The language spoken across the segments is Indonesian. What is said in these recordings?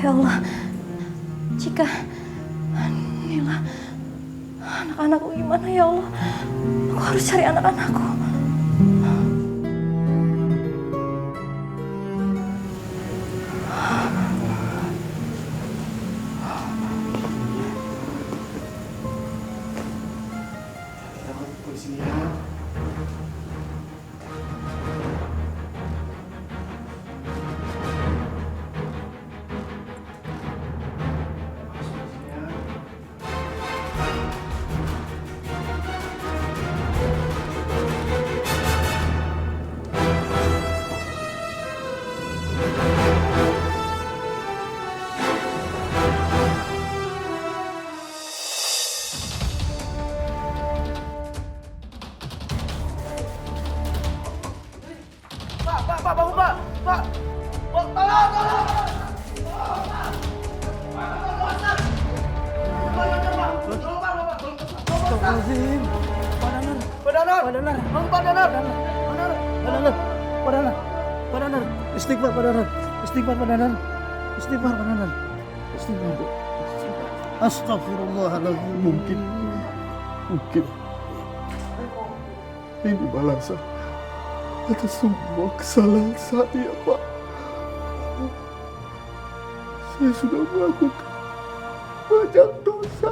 Ya Allah, Cika, Nila, anak-anakku gimana ya Allah? Aku harus cari anak-anakku. Pak, bangun Pak! Pak! Pak, tolong! Astagfirullahaladzim. Pak Danar. Pak Danar! Bangun Pak Danar! Pak Danar. Istighfar Pak Danar. Istighfar Pak Danar. Astagfirullahaladzim. Mungkin ini balasan atas semua kesalahan saya, Pak. Saya sudah melakukan banyak dosa.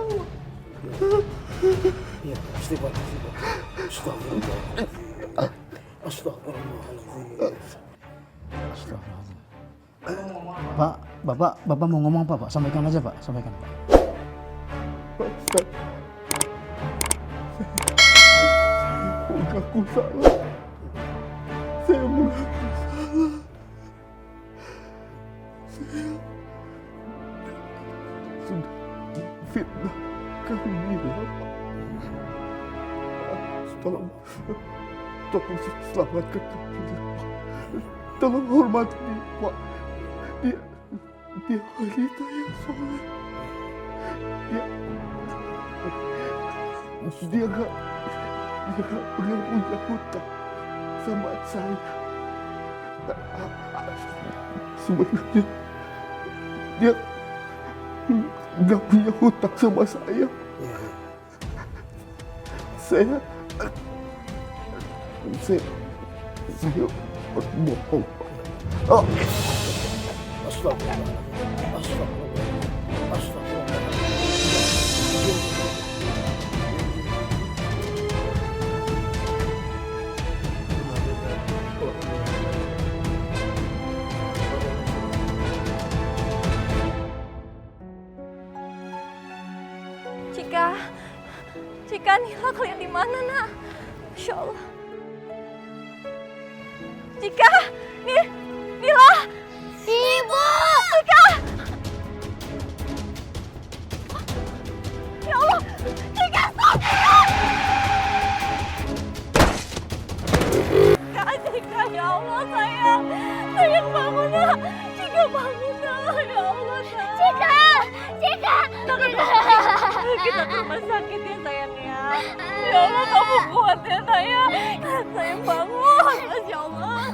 Ya, istighfar. Astagfirullahaladzim. Pak, Bapak mau ngomong apa, Pak? Sampaikan aja, Pak. Sampaikan, Pak. Aku salah. Saya mengaku salah. Saya sudah fitnah kamu Nila. Tolong selamatkan dia, Pak. Tolong hormati dia, Pak. Dia wanita yang soleh. Dia nggak pernah punya hutang sama saya. Sebenarnya dia nggak punya hutang sama saya. Saya berbohong. Oh. Astagfirullah. Cika, Nila, kalian di mana, Nak? Masya Allah. Cika, Nila. Ibu! Cika! Ya Allah, Cika, stop! Cika, ya Allah, sayang bangun, Nak. Cika, bangun, Nak. Ya Allah, Nak. Cika! Kita ke rumah sakit ya, sayang ya. Ya Allah, kamu kuat ya, sayang. Sayang bangun, Masya Allah.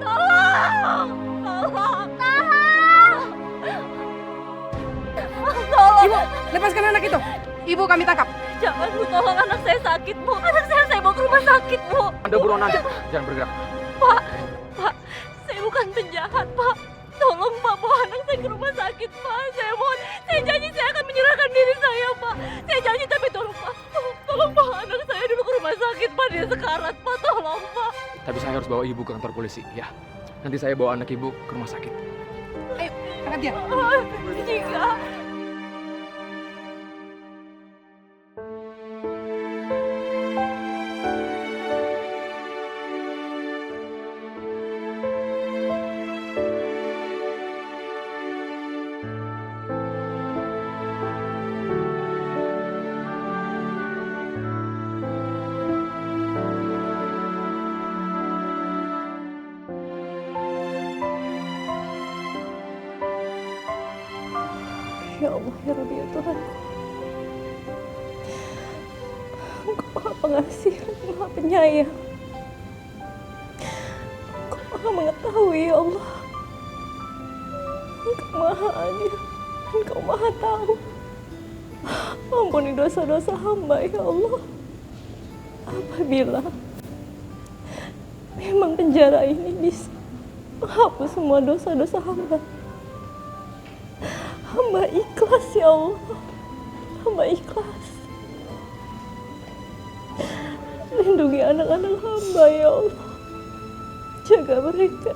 Tolong! Ibu, lepaskan anak itu. Ibu, kami tangkap. Jangan, Bu, tolong, anak saya sakit, Bu. Anak saya bawa ke rumah sakit, Bu. Anda buruan aja, jangan bergerak. Pak, saya bukan penjahat, Pak. Tolong, Pak, bawa anak saya ke rumah sakit, Pak. Saya mohon, saya janji saya akan menyerahkan diri saya, Pak. Saya janji, tapi tolong, Pak. Tolong bawa anak saya dulu ke rumah sakit, Pak. Dia sekarat, Pak. Tolong, Pak. Tapi saya harus bawa ibu ke kantor polisi, ya. Nanti saya bawa anak ibu ke rumah sakit. Ayo, angkat dia. Jika. Ya Allah, ya Rabbi, ya Tuhan. Engkau Maha Pengasih, Maha Penyayang. Engkau Maha Mengetahui, ya Allah. Engkau Maha Adil, Engkau Maha Tahu. Ampuni dosa-dosa hamba ya Allah. Apabila memang penjara ini bisa menghapus semua dosa-dosa hamba, hamba ikhlas ya Allah. Hamba ikhlas. Lindungi anak-anak hamba ya Allah. Jaga mereka.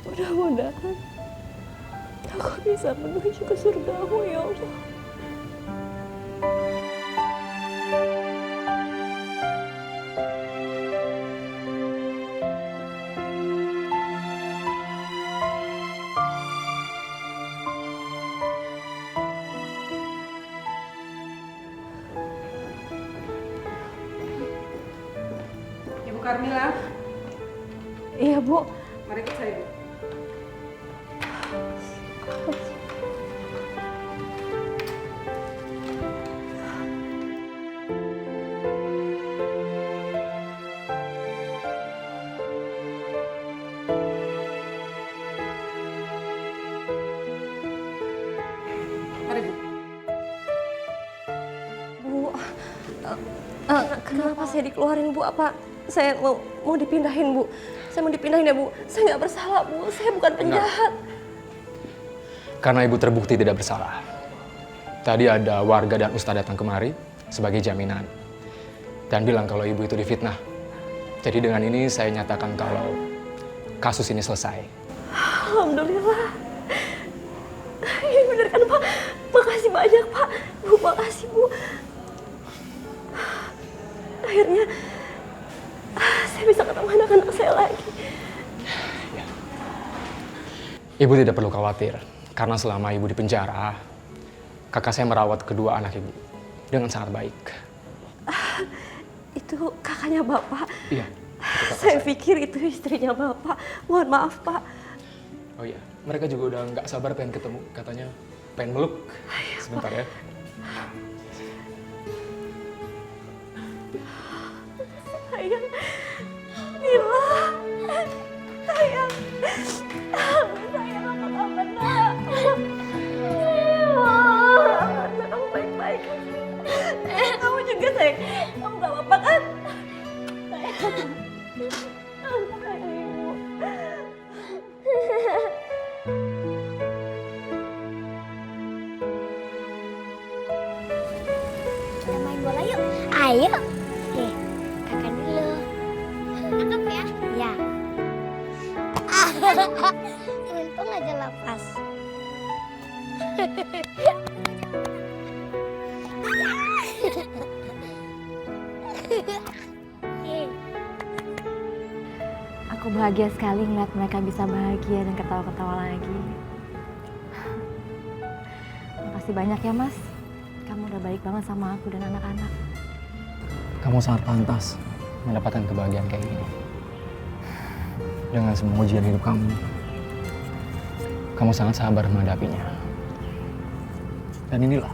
Mudah-mudahan aku bisa menuju ke surga-Mu ya Allah. Ibu Karmila, Iya Bu. mari ikut saya, Bu. Mari, Bu. Bu, kenapa saya dikeluarin Bu? Apa saya mau dipindahin Bu? Saya mau dipindahin ya Bu. Saya nggak bersalah Bu. Saya bukan penjahat. Karena ibu terbukti tidak bersalah. Tadi ada warga dan ustadz datang kemari sebagai jaminan. Dan bilang kalau ibu itu difitnah. Jadi dengan ini saya nyatakan kalau kasus ini selesai. Alhamdulillah. Ini bener kan Pak? Makasih banyak Pak. Bu, makasih Bu. Akhirnya saya bisa ketemu anak-anak saya lagi. Ibu tidak perlu khawatir. Karena selama ibu di penjara, kakak saya merawat kedua anak ibu dengan sangat baik. Itu kakaknya Bapak. Iya. Saya pikir itu istrinya Bapak. Mohon maaf Pak. Oh iya, mereka juga udah nggak sabar pengen ketemu. Katanya pengen meluk. Sebentar ya. Sayang, Mila, sayang, sayang apa kabar nak? Anak kamu baik-baik. Kamu juga sayang, kamu gak apa-apa kan? Sayang, sayang ibu. Kita main bola yuk. Ayo. Kakak dulu. Angkat ya. Ya. Untung aja lepas. Aku bahagia sekali ngeliat mereka bisa bahagia dan ketawa-ketawa lagi. Makasih banyak ya Mas. Kamu udah baik banget sama aku dan anak-anak. Kamu sangat pantas mendapatkan kebahagiaan kayak gini. Dengan semua ujian hidup kamu, kamu sangat sabar menghadapinya. Dan inilah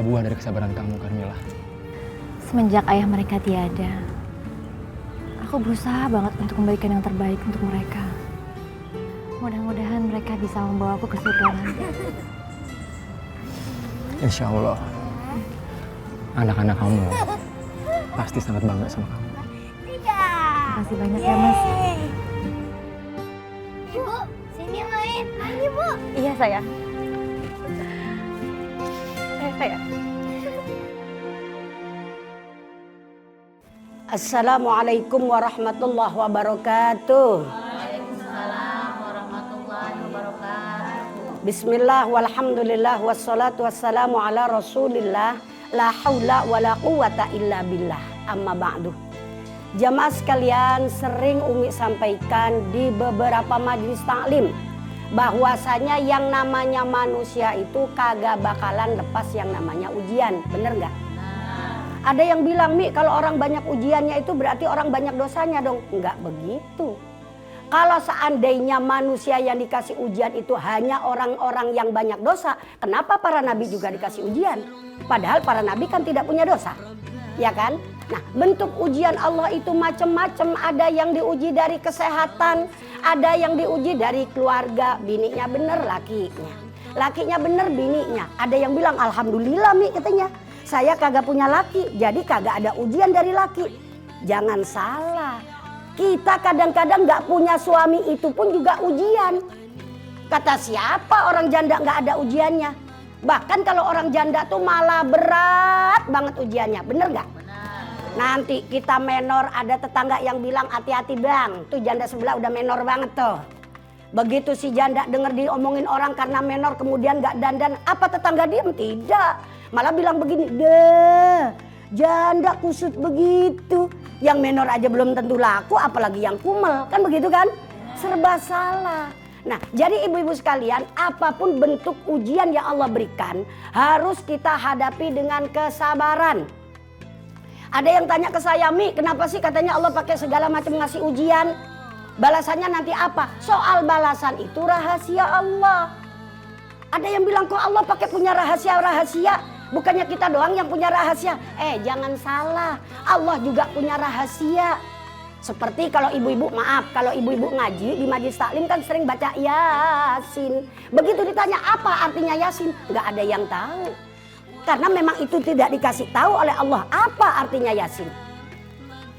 buah dari kesabaran kamu, Karmila. Semenjak ayah mereka tiada, aku berusaha banget untuk memberikan yang terbaik untuk mereka. Mudah-mudahan mereka bisa membawaku ke surga nanti. Insya Allah, anak-anak kamu pasti sangat bangga sama kamu. Makasih banyak ya Mas. Ibu, sini main. Main Ibu. Iya sayang. Sayang. Assalamualaikum warahmatullahi wabarakatuh. Bismillah walhamdulillah wassalatu wassalamu ala rasulillah la haula wala quwata illa billah amma ba'du. Jamaah sekalian, sering Umi sampaikan di beberapa majelis taklim bahwasanya yang namanya manusia itu kagak bakalan lepas yang namanya ujian, bener gak? Ada yang bilang, Mi, kalau orang banyak ujiannya itu berarti orang banyak dosanya dong. Enggak begitu. Kalau seandainya manusia yang dikasih ujian itu hanya orang-orang yang banyak dosa, kenapa para nabi juga dikasih ujian? Padahal para nabi kan tidak punya dosa, ya kan? Nah, bentuk ujian Allah itu macam-macam. Ada yang diuji dari kesehatan, ada yang diuji dari keluarga. Bininya bener, lakinya. Lakinya bener, bininya. Ada yang bilang, alhamdulillah Mi katanya, saya kagak punya laki, jadi kagak ada ujian dari laki. Jangan salah. Kita kadang-kadang gak punya suami itu pun juga ujian. Kata siapa orang janda gak ada ujiannya? Bahkan kalau orang janda tuh malah berat banget ujiannya. Bener gak? Nanti kita menor, ada tetangga yang bilang hati-hati bang, tuh janda sebelah udah menor banget tuh. Begitu si janda denger diomongin orang karena menor kemudian gak dandan, apa tetangga diem? Tidak, malah bilang begini, deh janda kusut begitu. Yang menor aja belum tentu laku, apalagi yang kumel, kan begitu kan? Serba salah. Nah, jadi ibu-ibu sekalian, apapun bentuk ujian yang Allah berikan harus kita hadapi dengan kesabaran. Ada yang tanya ke saya, Mi, kenapa sih katanya Allah pakai segala macam ngasih ujian? Balasannya nanti apa? Soal balasan itu rahasia Allah. Ada yang bilang kok Allah pakai punya rahasia-rahasia? Bukannya kita doang yang punya rahasia? Jangan salah, Allah juga punya rahasia. Seperti kalau ibu-ibu, maaf, kalau ibu-ibu ngaji di majelis taklim kan sering baca Yasin. Begitu ditanya apa artinya Yasin, nggak ada yang tahu. Karena memang itu tidak dikasih tahu oleh Allah apa artinya Yasin.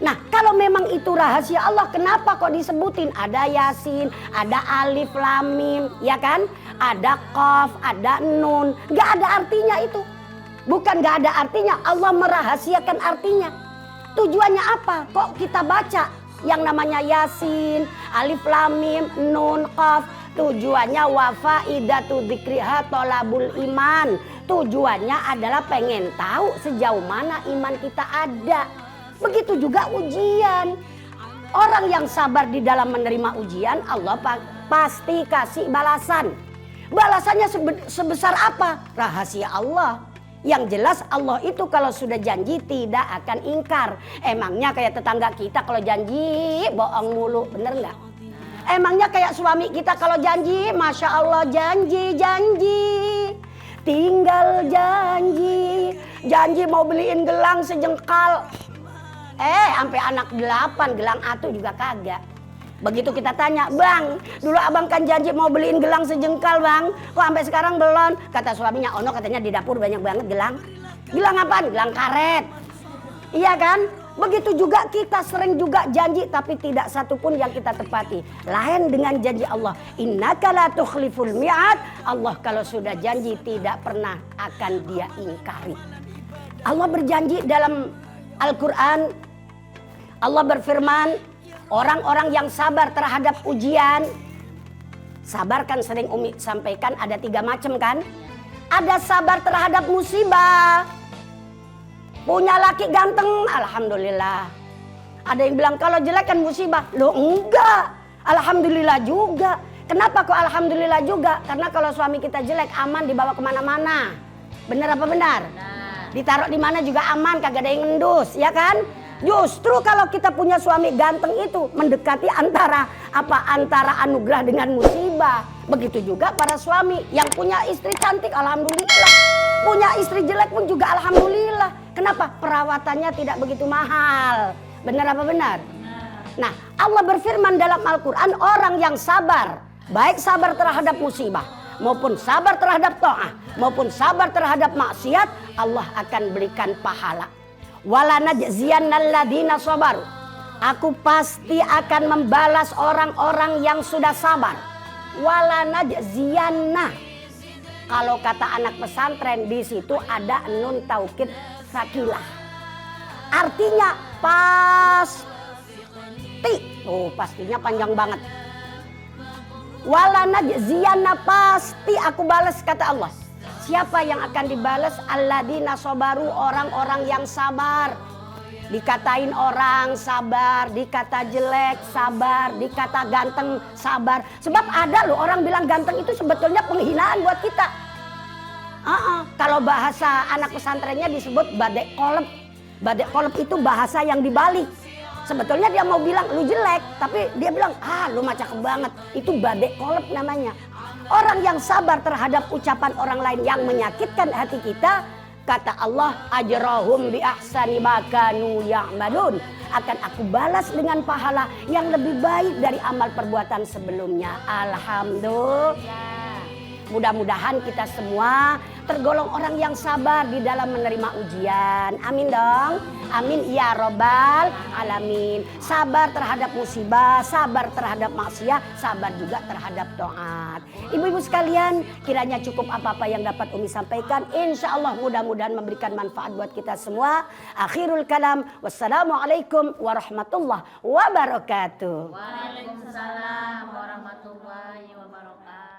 Nah, kalau memang itu rahasia Allah, kenapa kok disebutin? Ada Yasin, ada Alif Lam Mim, ya kan? Ada Qaf, ada Nun. Gak ada artinya itu. Bukan gak ada artinya, Allah merahasiakan artinya. Tujuannya apa? Kok kita baca yang namanya Yasin, Alif Lam Mim, Nun, Qaf? Tujuannya wafaidatu dzikriha tolabul iman. Tujuannya adalah pengen tahu sejauh mana iman kita ada. Begitu juga ujian. Orang yang sabar di dalam menerima ujian, Allah pasti kasih balasan. Balasannya sebesar apa? Rahasia Allah. Yang jelas Allah itu kalau sudah janji tidak akan ingkar. Emangnya kayak tetangga kita kalau janji bohong mulu, bener nggak? Emangnya kayak suami kita kalau janji, Masya Allah janji. Tinggal janji mau beliin gelang sejengkal. Sampai anak 8 gelang atu juga kagak. Begitu kita tanya, bang, dulu abang kan janji mau beliin gelang sejengkal bang, kok sampai sekarang belum? Kata suaminya, ono katanya di dapur banyak banget gelang. Gelang apaan? Gelang karet. Iya kan? Begitu juga kita sering juga janji tapi tidak satu pun yang kita tepati. Lain dengan janji Allah. Innaka la tukhliful mi'ad. Allah kalau sudah janji tidak pernah akan dia ingkari. Allah berjanji dalam Al-Quran. Allah berfirman, orang-orang yang sabar terhadap ujian. Sabar kan sering Umi sampaikan ada 3 macam kan. Ada sabar terhadap musibah. Punya laki ganteng, alhamdulillah. Ada yang bilang kalau jelek kan musibah. Loh enggak, alhamdulillah juga. Kenapa kok alhamdulillah juga? Karena kalau suami kita jelek aman dibawa kemana-mana. Benar apa benar? Ditaruh di mana juga aman, kagak ada yang ngendus, ya kan? Justru kalau kita punya suami ganteng itu mendekati antara anugerah dengan musibah. Begitu juga para suami yang punya istri cantik, alhamdulillah. Punya istri jelek pun juga alhamdulillah. Kenapa? Perawatannya tidak begitu mahal. Benar apa benar? Nah, Allah berfirman dalam Al-Quran, orang yang sabar, baik sabar terhadap musibah, maupun sabar terhadap ta'ah, maupun sabar terhadap maksiat, Allah akan berikan pahala. Walanajziyannalladzina sabaru. Aku pasti akan membalas orang-orang yang sudah sabar. Walanajziyanna. Kalau kata anak pesantren di situ ada nun taukid sakilah. Artinya pasti. Oh, pastinya panjang banget. Walanajziyanna, pasti aku balas kata Allah. Siapa yang akan dibalas? Alladzina sabaru, orang-orang yang sabar. Dikatain orang sabar, dikata jelek sabar, dikata ganteng sabar. Sebab ada loh orang bilang ganteng itu sebetulnya penghinaan buat kita. Kalau bahasa anak pesantrennya disebut badek kolep. Badek kolep itu bahasa yang dibalik. Sebetulnya dia mau bilang lu jelek, tapi dia bilang lu mah cakep banget. Itu badek kolep namanya. Orang yang sabar terhadap ucapan orang lain yang menyakitkan hati kita, Kata Allah, ajrahum bi ahsani ma kanu ya'malun. Akan aku balas dengan pahala yang lebih baik dari amal perbuatan sebelumnya. Alhamdulillah. Mudah-mudahan kita semua tergolong orang yang sabar di dalam menerima ujian. Amin dong. Amin ya robbal alamin. Sabar terhadap musibah, sabar terhadap maksiat, sabar juga terhadap taat. Ibu-ibu sekalian, kiranya cukup apa-apa yang dapat Umi sampaikan. Insya Allah mudah-mudahan memberikan manfaat buat kita semua. Akhirul kalam. Wassalamualaikum warahmatullahi wabarakatuh. Waalaikumsalam warahmatullahi wabarakatuh.